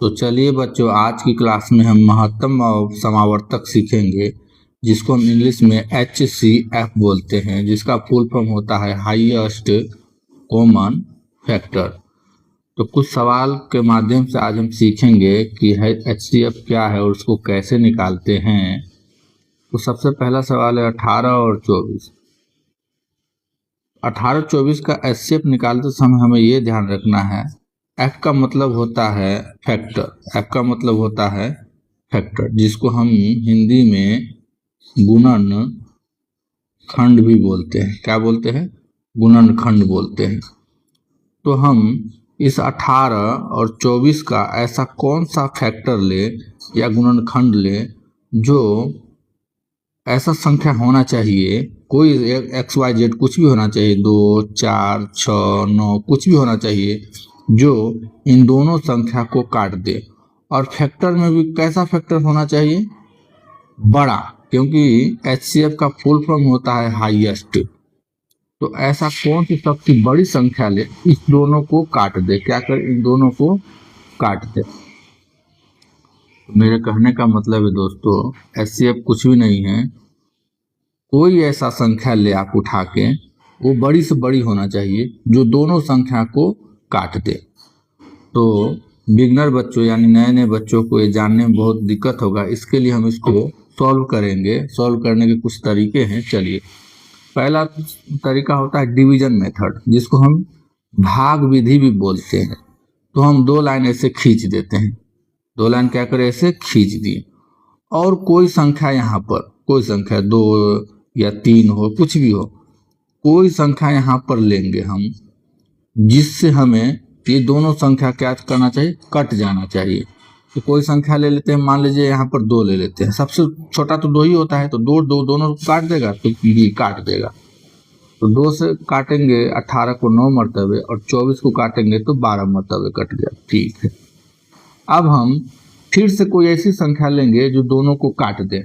तो चलिए बच्चों, आज की क्लास में हम महत्तम और समावर्तक सीखेंगे, जिसको हम इंग्लिश में HCF बोलते हैं, जिसका फुल फॉर्म होता है हाईएस्ट कॉमन फैक्टर। तो कुछ सवाल के माध्यम से आज हम सीखेंगे कि HCF क्या है और उसको कैसे निकालते हैं। तो सबसे पहला सवाल है 18 और 24। 18-24 का HCF निकालते समय हमें ये ध्यान रखना है, F का मतलब होता है फैक्टर। F का मतलब होता है फैक्टर, जिसको हम हिंदी में गुणन खंड भी बोलते हैं। क्या बोलते हैं? गुणन खंड बोलते हैं। तो हम इस 18 और 24 का ऐसा कौन सा फैक्टर ले या गुणन खंड ले जो ऐसा संख्या होना चाहिए, कोई XYZ कुछ भी होना चाहिए, 2, 4, 6, 9 कुछ भी होना चाहिए, जो इन दोनों संख्या को काट दे। और फैक्टर में भी कैसा फैक्टर होना चाहिए? बड़ा, क्योंकि HCF का फुल फॉर्म होता है हाईएस्ट। तो ऐसा कौन सी सबसे बड़ी संख्या ले, इस दोनों को काट दे। क्या कर? इन दोनों को काट दे। मेरे कहने का मतलब है दोस्तों, HCF कुछ भी नहीं है, कोई ऐसा संख्या ले आप उठा के, वो बड़ी से बड़ी होना चाहिए जो दोनों संख्या को काट दे। तो बिगनर बच्चों यानी नए नए बच्चों को ये जानने में बहुत दिक्कत होगा, इसके लिए हम इसको सॉल्व करेंगे। सॉल्व करने के कुछ तरीके हैं। चलिए, पहला तरीका होता है डिवीजन मेथड, जिसको हम भाग विधि भी बोलते हैं। तो हम 2 लाइन ऐसे खींच देते हैं, 2 लाइन क्या करें, ऐसे खींच दिए, और कोई संख्या यहाँ पर, कोई संख्या 2 या 3 हो, कुछ भी हो, कोई संख्या यहाँ पर लेंगे हम, जिससे हमें ये दोनों संख्या क्या करना चाहिए, कट जाना चाहिए। तो कोई संख्या ले लेते हैं, मान लीजिए यहाँ पर 2 ले लेते हैं, सबसे छोटा तो 2 ही होता है, तो 2 2 दोनों को काट देगा, तो ये काट देगा। तो 2 से काटेंगे 18 को 9 मरतबे, और 24 को काटेंगे तो 12 मरतबे कट गया। ठीक है, अब हम फिर से कोई ऐसी संख्या लेंगे जो दोनों को काट दे।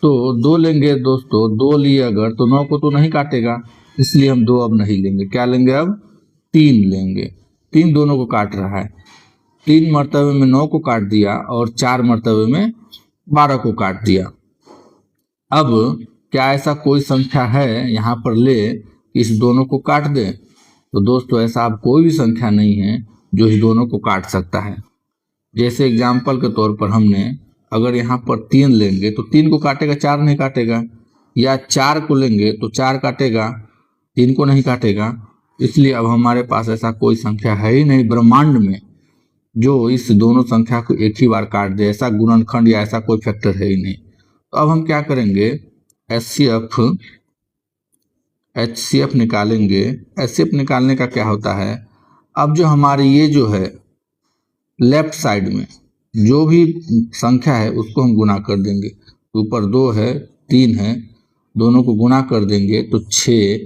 तो 2 लेंगे दोस्तों, 2 लिए अगर, तो 9 को तो नहीं काटेगा, इसलिए हम 2 अब नहीं लेंगे। क्या लेंगे अब? 3 लेंगे। 3 दोनों को काट रहा है, 3 मरतबे में 9 को काट दिया, और 4 मरतबे में 12 को काट दिया। अब क्या ऐसा कोई संख्या है यहाँ पर ले कि इस दोनों को काट दे? तो दोस्तों, ऐसा अब कोई भी संख्या नहीं है जो इस दोनों को काट सकता है। जैसे एग्जाम्पल के तौर पर हमने अगर यहाँ पर 3 लेंगे तो 3 को काटेगा, 4 नहीं काटेगा, या 4 को लेंगे तो 4 काटेगा, 3 को नहीं काटेगा। इसलिए अब हमारे पास ऐसा कोई संख्या है ही नहीं ब्रह्मांड में जो इस दोनों संख्या को एक ही बार काट दे। ऐसा गुणनखंड या ऐसा कोई फैक्टर है ही नहीं। तो अब हम क्या करेंगे, HCF निकालेंगे। HCF निकालने का क्या होता है, अब जो हमारी ये जो है लेफ्ट साइड में जो भी संख्या है उसको हम गुना कर देंगे। ऊपर 2 है, 3 है, दोनों को गुना कर देंगे तो 6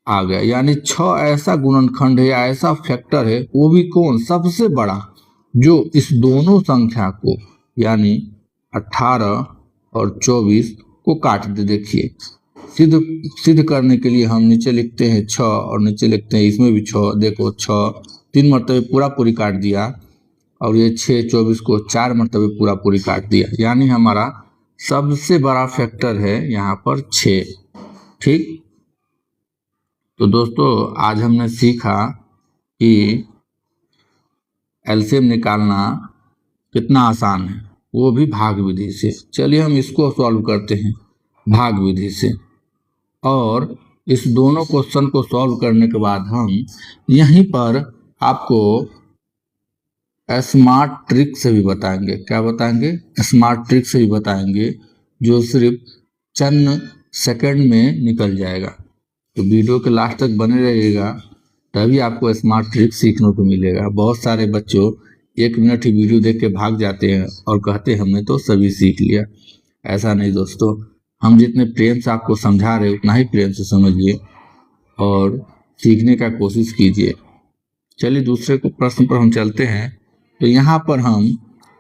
आ गया। यानी 6 ऐसा गुणनखंड है या ऐसा फैक्टर है, वो भी कौन? सबसे बड़ा, जो इस दोनों संख्या को यानी 18 और 24 को काट दे। देखिए, सिद्ध करने के लिए हम नीचे लिखते हैं 6 और नीचे लिखते हैं इसमें भी 6। देखो 6 3 मरतबे पूरा पूरी काट दिया, और ये 6 24 को 4 मरतबे पूरा पूरी काट दिया। यानी हमारा सबसे बड़ा फैक्टर है यहाँ पर 6। ठीक, तो दोस्तों आज हमने सीखा कि एलसीएम निकालना कितना आसान है, वो भी भाग विधि से। चलिए हम इसको सॉल्व करते हैं भाग विधि से, और इस दोनों क्वेश्चन को सॉल्व करने के बाद हम यहीं पर आपको स्मार्ट ट्रिक से भी बताएंगे। क्या बताएंगे? स्मार्ट ट्रिक से भी बताएंगे, जो सिर्फ चंद सेकंड में निकल जाएगा। तो वीडियो के लास्ट तक बने रहिएगा, तभी आपको स्मार्ट ट्रिक सीखने को मिलेगा। बहुत सारे बच्चों 1 मिनट ही वीडियो देख के भाग जाते हैं और कहते हैं हमने तो सभी सीख लिया। ऐसा नहीं दोस्तों, हम जितने प्रेम से आपको समझा रहे उतना ही प्रेम से समझिए और सीखने का कोशिश कीजिए। चलिए दूसरे प्रश्न पर हम चलते हैं। तो यहाँ पर हम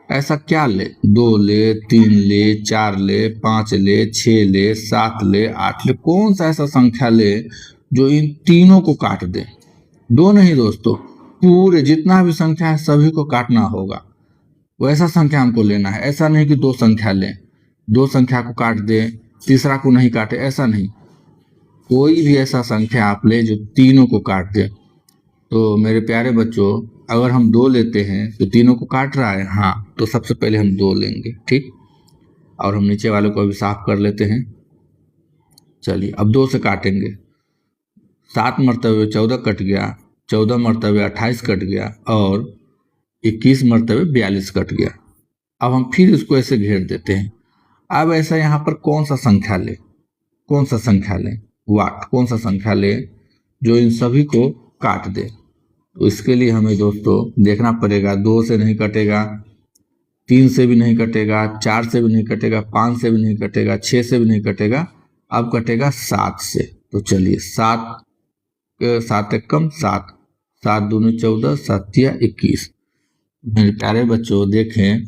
ऐसा क्या ले, 2 ले, 3 ले, 4 ले, 5 ले, 6 ले, 7 ले, 8 ले, कौन सा ऐसा संख्या ले जो इन तीनों को काट दे? 2 नहीं दोस्तों, पूरे जितना भी संख्या है सभी को काटना होगा। वैसा संख्या हमको लेना है। ऐसा नहीं कि दो संख्या लें, दो संख्या को काट दे, तीसरा को नहीं काटे, ऐसा नहीं। कोई भी ऐसा संख्या आप ले जो तीनों को काट दे। तो मेरे प्यारे बच्चों, अगर हम 2 लेते हैं तो तीनों को काट रहा है, हाँ, तो सबसे पहले हम 2 लेंगे, ठीक। और हम नीचे वाले को अभी साफ कर लेते हैं। चलिए अब 2 से काटेंगे। 7 मरतबे 14 कट गया, 14 मरतबे 28 कट गया और 21 मरतबे 42 कट गया। अब हम फिर इसको ऐसे घेर देते हैं। अब ऐसा यहाँ पर कौन सा संख्या ले, कौन सा संख्या लें, वाट, कौन सा संख्या ले जो इन सभी को काट दे। तो इसके लिए हमें दोस्तों देखना पड़ेगा, 2 से नहीं कटेगा, 3 से भी नहीं कटेगा, 4 से भी नहीं कटेगा, 5 से भी नहीं कटेगा, 6 से भी नहीं कटेगा, अब कटेगा 7 से। तो चलिए 7 एक कम 7, 7 दूनी 14, 7 तिया 21। मेरे प्यारे बच्चों देखें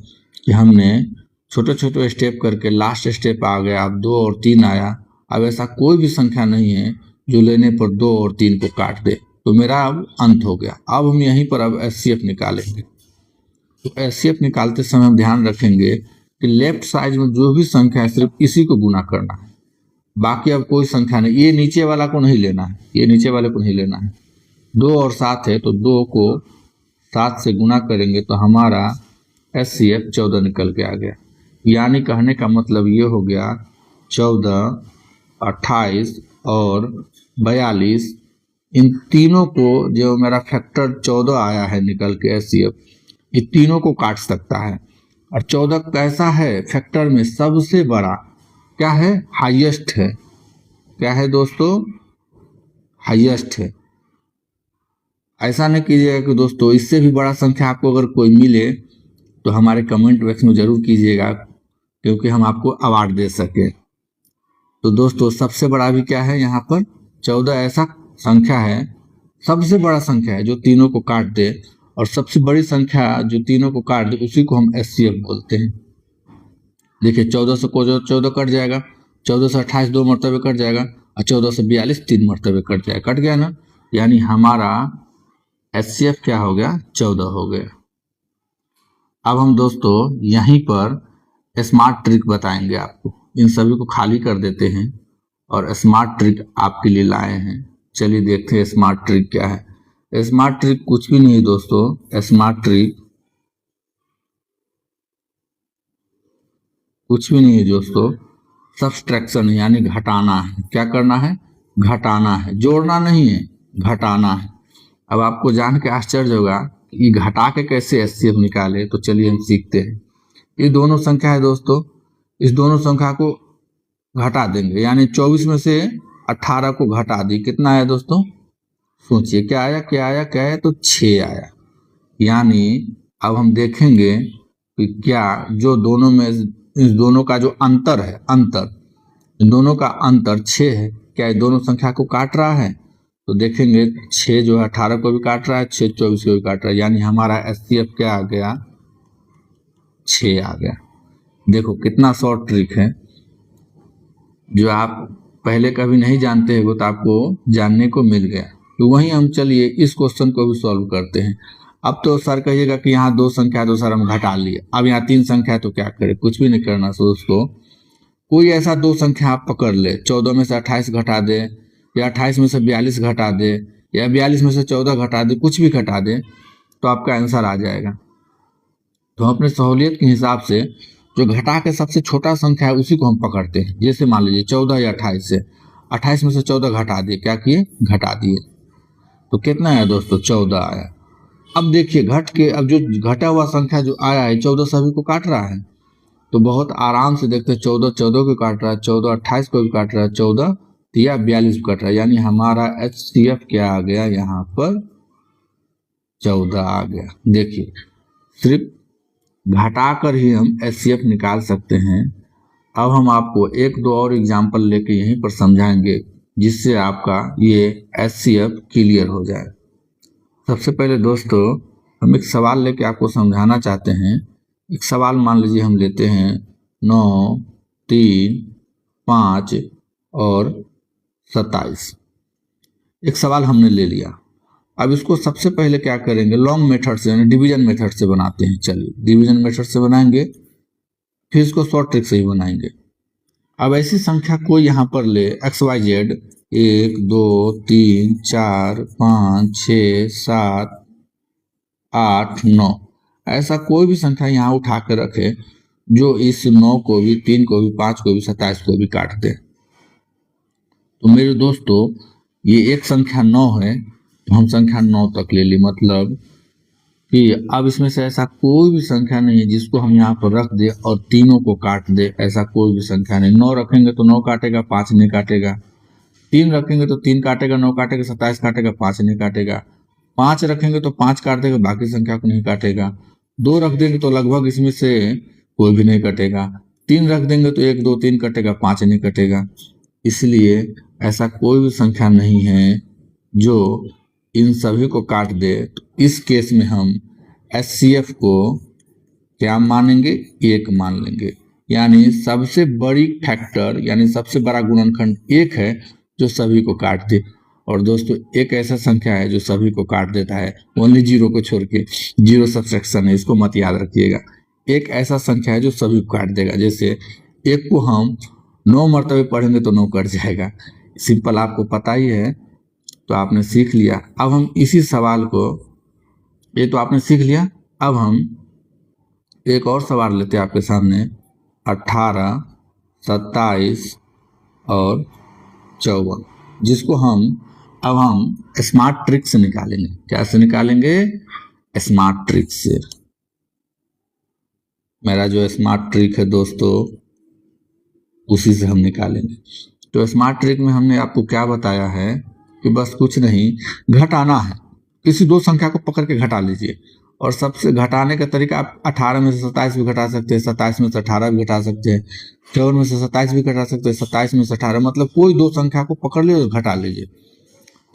कि हमने छोटे छोटे स्टेप करके लास्ट स्टेप आ गया, अब 2 और 3 आया। अब ऐसा कोई भी संख्या नहीं है जो लेने पर 2 और 3 को काट दे। तो मेरा अब अंत हो गया। अब हम यहीं पर अब HCF निकालेंगे। तो HCF निकालते समय हम ध्यान रखेंगे कि लेफ्ट साइड में जो भी संख्या है सिर्फ इसी को गुना करना है, बाकी अब कोई संख्या नहीं। ये नीचे वाला को नहीं लेना है, ये नीचे वाले को नहीं लेना है। 2 और 7 है तो 2 को 7 से गुना करेंगे तो हमारा HCF 14 निकल के आ गया। यानी कहने का मतलब ये हो गया 14, 28 और 42, इन तीनों को जो मेरा फैक्टर 14 आया है निकल के HCF, ये तीनों को काट सकता है। और 14 कैसा है, फैक्टर में सबसे बड़ा क्या है, हाईएस्ट है। क्या है दोस्तों, हाईएस्ट है। ऐसा नहीं कीजिएगा कि दोस्तों इससे भी बड़ा संख्या आपको अगर कोई मिले तो हमारे कमेंट बॉक्स में जरूर कीजिएगा, क्योंकि हम आपको अवार्ड दे सके। तो दोस्तों सबसे बड़ा भी क्या है, यहाँ पर 14 ऐसा संख्या है, सबसे बड़ा संख्या है जो तीनों को काट दे, और सबसे बड़ी संख्या जो तीनों को काट दे उसी को हम HCF बोलते हैं। देखिए 14 से 14 कट जाएगा, 14 से 28 2 मरतबे कट जाएगा, और 14 से 42 3 मरतबे कट जाएगा, कट गया ना। यानी हमारा HCF क्या हो गया, 14 हो गया। अब हम दोस्तों यहीं पर स्मार्ट ट्रिक बताएंगे आपको। इन सभी को खाली कर देते हैं और स्मार्ट ट्रिक आपके लिए लाए हैं। चलिए देखते हैं स्मार्ट ट्रिक क्या है। स्मार्ट ट्रिक कुछ भी नहीं दोस्तों, स्मार्ट ट्रिक कुछ भी नहीं है दोस्तों, सब्सट्रैक्शन यानी घटाना है। क्या करना है, घटाना है, जोड़ना नहीं है, घटाना है। अब आपको जान के आश्चर्य होगा कि घटा के कैसे HCF निकाले, तो चलिए हम सीखते हैं। ये दोनों संख्या है दोस्तों, इस दोनों संख्या को घटा देंगे, यानी 24 में से 18 को घटा दी, कितना आया दोस्तों, सोचिए क्या आया, क्या आया, क्या आया, तो 6 आया। यानी अब हम देखेंगे कि क्या जो दोनों में, इस दोनों का जो अंतर है, अंतर, इन दोनों का अंतर 6 है, क्या ये दोनों संख्या को काट रहा है, तो देखेंगे 6 जो है 18 को भी काट रहा है, 6 24 को भी काट रहा है। यानी हमारा HCF क्या आ गया, 6 आ गया। देखो कितना शॉर्ट ट्रिक है, जो आप पहले कभी नहीं जानते हैं वो तो आपको जानने को मिल गया। तो वहीं हम चलिए इस क्वेश्चन को भी सॉल्व करते हैं। अब तो सर कहिएगा कि यहाँ 2 संख्या है तो सर हम घटा लिए, अब यहाँ 3 संख्या है तो क्या करें, कुछ भी नहीं करना। दोस्तों कोई ऐसा 2 संख्या आप पकड़ ले, 14 में से 28 घटा दे, या 28 में से 42 घटा दे, या 42 में से 14 घटा दे, कुछ भी घटा दे, तो आपका आंसर आ जाएगा। तो अपने सहूलियत के हिसाब से जो घटा के सबसे छोटा संख्या है उसी को हम पकड़ते हैं। जैसे मान लीजिए 14 या 28 से, 28 में से 14 घटा दिए, क्या किए, घटा दिए, तो कितना आया दोस्तों, 14 आया। अब देखिए घट के, अब जो घटा हुआ संख्या जो आया है 14 सभी को काट रहा है, तो बहुत आराम से देखते हैं 14 14 को काट रहा है, 14 28 को भी काट रहा है, 14 या 42 को काट रहा है। यानी हमारा HCF क्या आ गया, यहाँ पर 14 आ गया। देखिए सिर्फ घटाकर ही हम HCF निकाल सकते हैं। अब हम आपको 1-2 और एग्जाम्पल लेके यहीं पर समझाएंगे, जिससे आपका ये HCF क्लियर हो जाए। सबसे पहले दोस्तों हम एक सवाल लेके आपको समझाना चाहते हैं। एक सवाल मान लीजिए हम लेते हैं 9, 3, 5 और 27। एक सवाल हमने ले लिया। अब इसको सबसे पहले क्या करेंगे, लॉन्ग मेथड से यानी डिवीजन मेथड से बनाते हैं। चलिए डिवीजन मेथड से बनाएंगे, फिर इसको शॉर्ट ट्रिक से ही बनाएंगे। अब ऐसी संख्या को यहाँ पर ले XYZ 1 2 3 4 5 6 7 8 9, ऐसा कोई भी संख्या यहाँ उठा कर रखे जो इस 9 को भी, 3 को भी, 5 को भी, 27 को भी काट दे। तो मेरे दोस्तों ये एक संख्या 9 है, तो हम संख्या 9 तक ले ली, मतलब कि अब इसमें से ऐसा कोई भी संख्या नहीं है जिसको हम यहाँ पर रख दे और तीनों को काट दे, ऐसा कोई भी संख्या नहीं। 9 रखेंगे तो 9 काटेगा, 5 नहीं काटेगा। 3 रखेंगे तो 3 काटेगा, 9 काटेगा, 27 काटेगा, 5 नहीं काटेगा। 5 रखेंगे तो 5 काट देगा, बाकी संख्या को नहीं काटेगा। 2 रख देंगे तो लगभग इसमें से कोई भी नहीं कटेगा। 3 रख देंगे तो 1 2 3 कटेगा, 5 नहीं कटेगा। इसलिए ऐसा कोई भी संख्या नहीं है जो इन सभी को काट दे। तो इस केस में हम HCF को क्या मानेंगे, 1 मान लेंगे। यानी सबसे बड़ी फैक्टर यानी सबसे बड़ा गुणनखंड 1 है जो सभी को काट दे। और दोस्तों एक ऐसा संख्या है जो सभी को काट देता है, ओनली 0 को छोड़ के। 0 सबट्रैक्शन है, इसको मत याद रखिएगा। एक ऐसा संख्या है जो सभी को काट देगा। जैसे 1 को हम 9 मरतबे पढ़ेंगे तो 9 कट जाएगा, सिंपल, आपको पता ही है, तो आपने सीख लिया। अब हम इसी सवाल को, ये तो आपने सीख लिया, अब हम एक और सवाल लेते हैं आपके सामने। 18, 27 और 54, जिसको अब हम स्मार्ट ट्रिक से निकालेंगे। क्या से निकालेंगे, स्मार्ट ट्रिक से। मेरा जो स्मार्ट ट्रिक है दोस्तों, उसी से हम निकालेंगे। तो स्मार्ट ट्रिक में हमने आपको क्या बताया है कि बस कुछ नहीं, घटाना है। किसी दो संख्या को पकड़ के घटा लीजिए, और सबसे घटाने का तरीका आप 18 में से 27 भी घटा सकते हैं, 27 में से 18 भी घटा सकते हैं, 54 में से 27 भी घटा सकते हैं, 27 में से 18, मतलब कोई दो संख्या को पकड़ लीजिए और घटा लीजिए।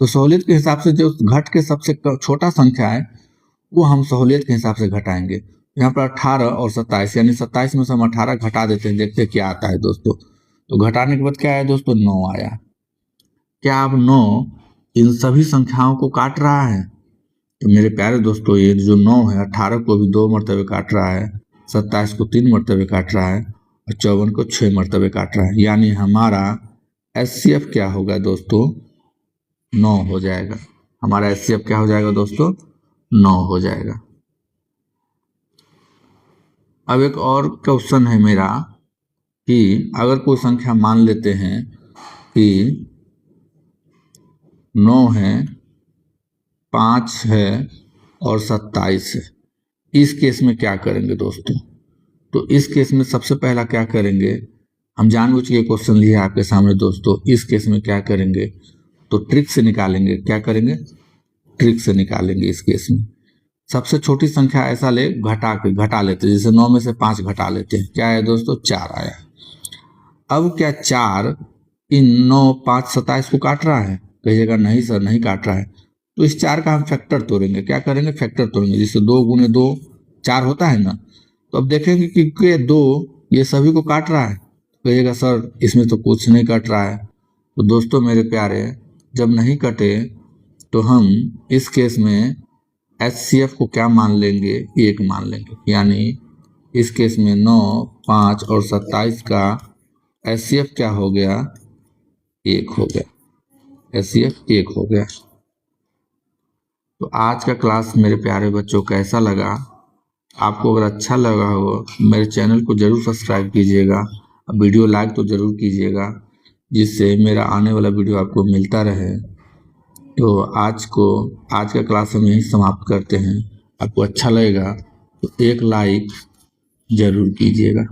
तो सहूलियत के हिसाब से जो घट के सबसे छोटा संख्या है वो हम सहूलियत के हिसाब से घटाएंगे। यहाँ पर 18 और 27, यानी 27 में से हम 18 घटा देते हैं, देखते हैं क्या आता है दोस्तों। तो घटाने के बाद क्या आया दोस्तों, 9 आया। क्या अब 9 इन सभी संख्याओं को काट रहा है? तो मेरे प्यारे दोस्तों ये जो 9 है, 18 को भी 2 मरतबे काट रहा है, 27 को 3 मरतबे काट रहा है और 54 को 6 मरतबे काट रहा है। यानी हमारा HCF क्या होगा दोस्तों, 9 हो जाएगा। हमारा HCF क्या हो जाएगा दोस्तों, 9 हो जाएगा। अब एक और क्वेश्चन है मेरा कि अगर कोई संख्या मान लेते हैं कि 9 है, 5 है और 27 है, इस केस में क्या करेंगे दोस्तों? तो इस केस में सबसे पहला क्या करेंगे, हम जानबूझ के क्वेश्चन लिए आपके सामने दोस्तों। इस केस में क्या करेंगे, तो ट्रिक से निकालेंगे। क्या करेंगे, ट्रिक से निकालेंगे। इस केस में सबसे छोटी संख्या ऐसा ले घटा लेते हैं, जैसे 9 में से 5 घटा लेते हैं। क्या है दोस्तों, 4 आया। अब क्या 4 इन 9 5 27 को काट रहा है? कहिएगा नहीं सर, नहीं काट रहा है। तो इस 4 का हम फैक्टर तोड़ेंगे। क्या करेंगे, फैक्टर तोड़ेंगे। जिससे 2 गुने 2 4 होता है ना। तो अब देखेंगे कि 2 ये सभी को काट रहा है। कहिएगा सर इसमें तो कुछ नहीं कट रहा है। तो दोस्तों मेरे प्यारे, जब नहीं कटे तो हम इस केस में HCF को क्या मान लेंगे, 1 मान लेंगे। यानी इस केस में 9 5 और 27 का HCF क्या हो गया, 1 हो गया। HCF 1 हो गया। तो आज का क्लास मेरे प्यारे बच्चों कैसा लगा? आपको अगर अच्छा लगा हो मेरे चैनल को जरूर सब्सक्राइब कीजिएगा, वीडियो लाइक तो जरूर कीजिएगा, जिससे मेरा आने वाला वीडियो आपको मिलता रहे। तो आज का क्लास हम यहीं समाप्त करते हैं। आपको अच्छा लगेगा तो एक लाइक जरूर कीजिएगा।